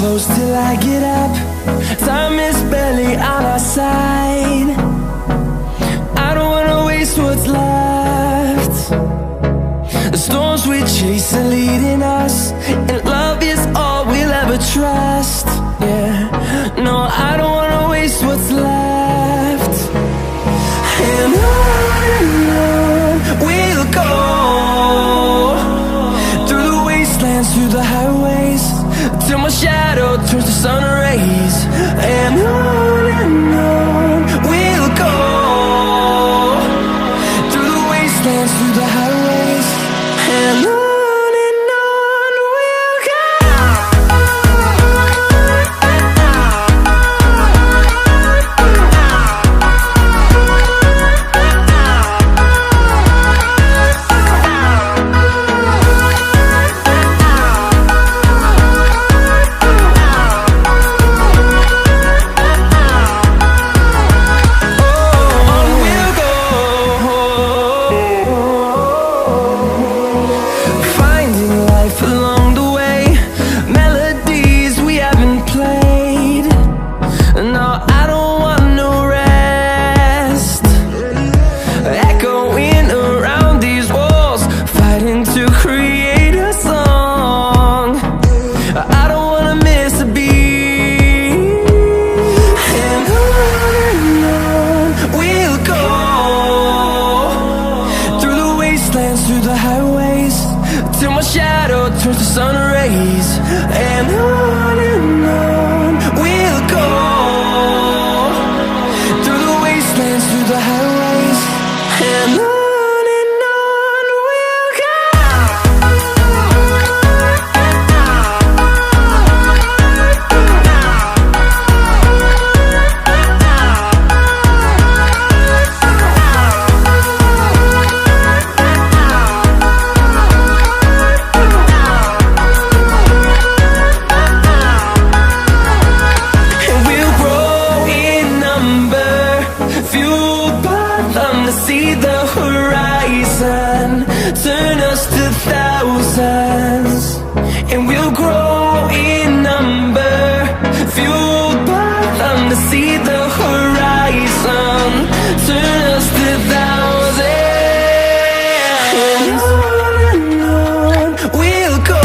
close till I get up. Time is barely on our side. I don't wanna waste what's left. The storms we chase are leading us, and love is all we'll ever trust. Yeah, no, I don't wanna waste what's left. And on we'll go, through the wastelands, through the highways, till my shadow turns to sun rays. And on we'll go, through the wastelands, through the highways, and on we'll go. Through the highways, till my shadow turns to sun rays. And on we'll go, through the wastelands, through the highways, and on we'll go. See the horizon, turn us to thousands, and we'll grow in number, fueled by them to see the horizon, turn us to thousands. And on we'll go,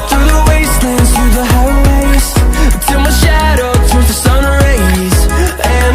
through the wastelands, through the highways, till my shadow turns to sun rays. And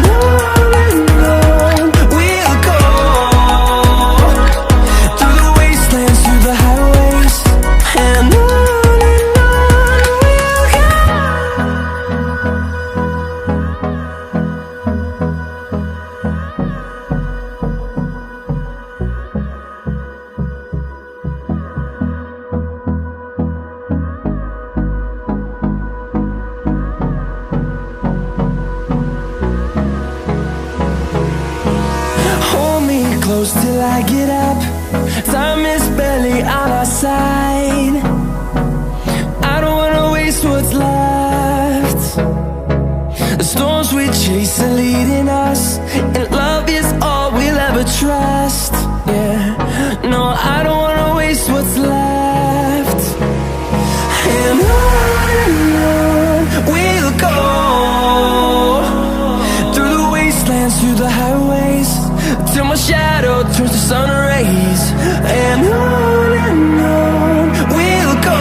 close till I get up. Time is barely on our side. I don't wanna waste what's left. The storms we chase are leading us, and love is all we'll ever trust. Yeah, no, I don't wanna waste what's left. And on we'll go, through the wastelands, through the highways, till my shadow turns to sun rays. And on we'll go,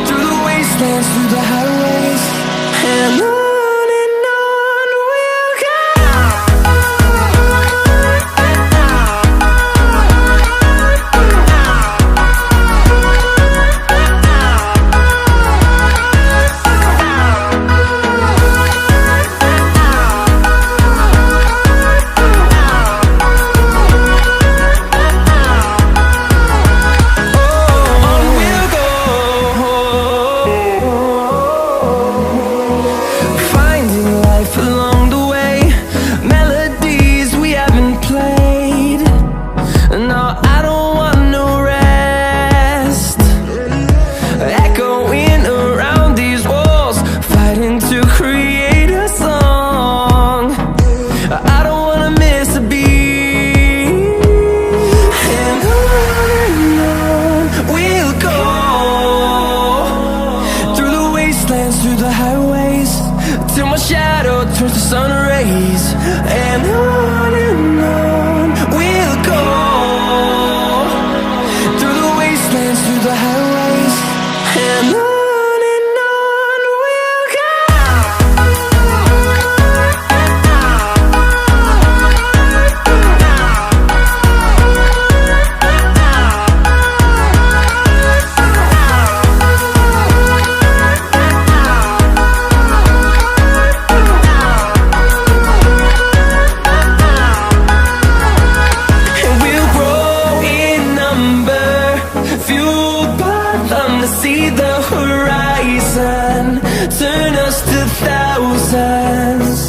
through the wastelands, through the highways, and on we'll go. through the highways, till my shadow turns to sun rays. And on we'll go, through the wastelands, through the highways. And on we'll go. See the horizon turn us to thousands,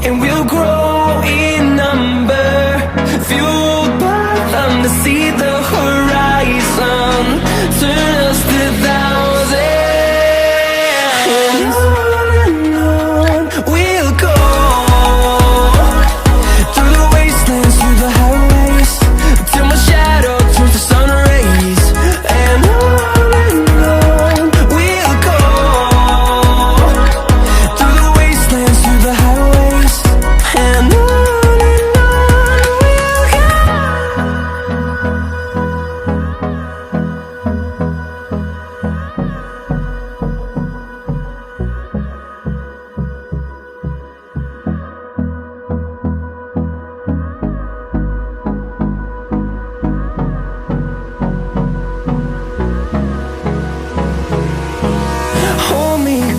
and we'll grow in number, fueled by them to see the horizon turn us to thousands. And on we'll go, through the wastelands, through the highways, till my shadow turns to sun rays. And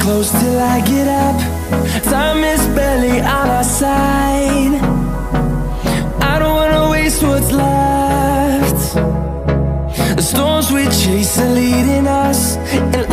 close till I get up. Time is barely on our side. I don't wanna waste what's left. The storms we chase are leading us, and